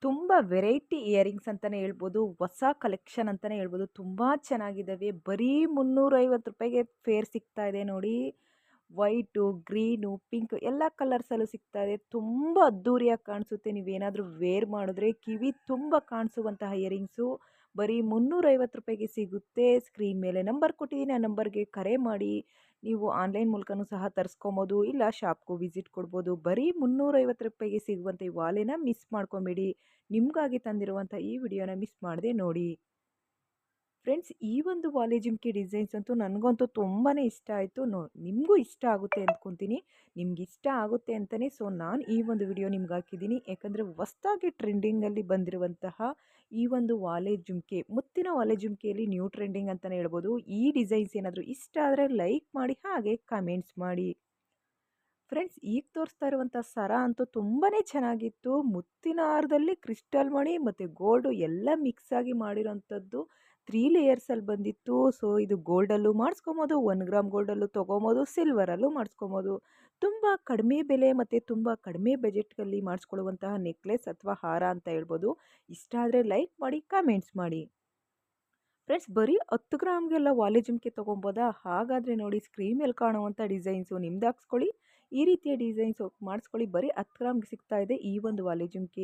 ತುಂಬ variety earrings ಅಂತಲೇ ಹೇಳ್ಬೋದು. ಹೊಸ ಕಲೆಕ್ಷನ್ ಅಂತಲೇ ಹೇಳ್ಬೋದು. ತುಂಬ ಚೆನ್ನಾಗಿದ್ದಾವೆ. ಬರೀ ₹350ಗೆ ಫೇರ್ ಸಿಗ್ತಾ ಇದೆ ನೋಡಿ. ವೈಟು, ಗ್ರೀನು, ಪಿಂಕ್ ಎಲ್ಲ ಕಲರ್ಸಲ್ಲೂ ಸಿಗ್ತಾ ಇದೆ. ತುಂಬ ಅದ್ಧೂರಿಯಾಗಿ ಕಾಣಿಸುತ್ತೆ. ನೀವೇನಾದರೂ ವೇರ್ ಮಾಡಿದ್ರೆ ಕಿವಿ ತುಂಬ ಕಾಣಿಸುವಂತಹ ಇಯರಿಂಗ್ಸು. ಬರೀ ₹350ಗೆ ಸಿಗುತ್ತೆ. ಸ್ಕ್ರೀನ್ ಮೇಲೆ ನಂಬರ್ ಕೊಟ್ಟಿದ್ದೀನಿ. ಆ ನಂಬರ್ಗೆ ಕರೆ ಮಾಡಿ ನೀವು ಆನ್ಲೈನ್ ಮೂಲಕನೂ ಸಹ ತರಿಸ್ಕೊಬೋದು. ಇಲ್ಲ ಶಾಪ್ಗೂ ವಿಸಿಟ್ ಕೊಡ್ಬೋದು. ಬರೀ ₹350ಗೆ ಸಿಗುವಂಥ ಈ ವಾಲೆನ ಮಿಸ್ ಮಾಡ್ಕೊಬೇಡಿ. ನಿಮಗಾಗಿ ತಂದಿರುವಂಥ ಈ ವಿಡಿಯೋನ ಮಿಸ್ ಮಾಡದೆ ನೋಡಿ. ಫ್ರೆಂಡ್ಸ್, ಈ ಒಂದು ವಾಲೆ ಜುಮ್ಕಿ ಡಿಸೈನ್ಸ್ ಅಂತೂ ನನಗಂತೂ ತುಂಬಾ ಇಷ್ಟ ಆಯಿತು. ನಿಮಗೂ ಇಷ್ಟ ಆಗುತ್ತೆ ಅಂದ್ಕೊತೀನಿ. ನಿಮ್ಗೆ ಇಷ್ಟ ಆಗುತ್ತೆ ಅಂತಲೇ ನಾನು ಈ ಒಂದು ವಿಡಿಯೋ ನಿಮ್ಗೆ ಹಾಕಿದ್ದೀನಿ. ಯಾಕಂದರೆ ಹೊಸ್ದಾಗಿ ಟ್ರೆಂಡಿಂಗಲ್ಲಿ ಬಂದಿರುವಂತಹ ಈ ಒಂದು ವಾಲೆ ಜುಮ್ಕಿ, ಮುತ್ತಿನ ವಾಲೆ ಜುಮ್ಕಿಯಲ್ಲಿ ನ್ಯೂ ಟ್ರೆಂಡಿಂಗ್ ಅಂತಲೇ ಹೇಳ್ಬೋದು. ಈ ಡಿಸೈನ್ಸ್ ಏನಾದರೂ ಇಷ್ಟ ಆದರೆ ಲೈಕ್ ಮಾಡಿ, ಹಾಗೆ ಕಮೆಂಟ್ಸ್ ಮಾಡಿ. ಫ್ರೆಂಡ್ಸ್, ಈಗ ತೋರಿಸ್ತಾ ಇರುವಂಥ ಸರ ಅಂತೂ ತುಂಬಾ ಚೆನ್ನಾಗಿತ್ತು. ಮುತ್ತಿನ ಹಾರದಲ್ಲಿ ಕ್ರಿಸ್ಟಲ್ ಮಣಿ ಮತ್ತು ಗೋಲ್ಡು ಎಲ್ಲ ಮಿಕ್ಸ್ ಆಗಿ ಮಾಡಿರೋಂಥದ್ದು 3 ಲೇಯರ್ಸಲ್ಲಿ ಬಂದಿತ್ತು. ಸೊ ಇದು ಗೋಲ್ಡಲ್ಲೂ ಮಾಡಿಸ್ಕೊಬೋದು, 1 ಗ್ರಾಮ್ ಗೋಲ್ಡಲ್ಲೂ ತೊಗೊಬೋದು, ಸಿಲ್ವರಲ್ಲೂ ಮಾಡಿಸ್ಕೊಬೋದು. ತುಂಬ ಕಡಿಮೆ ಬೆಲೆ ಮತ್ತು ತುಂಬ ಕಡಿಮೆ ಬಜೆಟ್ನಲ್ಲಿ ಮಾಡಿಸ್ಕೊಳ್ಳುವಂತಹ ನೆಕ್ಲೆಸ್ ಅಥವಾ ಹಾರ ಅಂತ ಹೇಳ್ಬೋದು. ಇಷ್ಟ ಆದರೆ ಲೈಕ್ ಮಾಡಿ, ಕಮೆಂಟ್ಸ್ ಮಾಡಿ. ಫ್ರೆಂಡ್ಸ್, ಬರೀ 10 ಗ್ರಾಮ್ಗೆಲ್ಲ ವಾಲೆ ಜುಮ್ಕಿ ತೊಗೊಬೋದಾ? ಹಾಗಾದರೆ ನೋಡಿ, ಸ್ಕ್ರೀನ್ ಮೇಲೆ ಕಾಣುವಂಥ ಡಿಸೈನ್ಸು ನಿಮ್ದು ಹಾಕ್ಸ್ಕೊಳ್ಳಿ. ಈ ರೀತಿಯ ಡಿಸೈನ್ಸು ಮಾಡಿಸ್ಕೊಳ್ಳಿ. ಬರೀ 10 ಗ್ರಾಮ್ಗೆ ಸಿಗ್ತಾ ಇದೆ ಈ ಒಂದು ವಾಲೆ ಜುಮ್ಕಿ.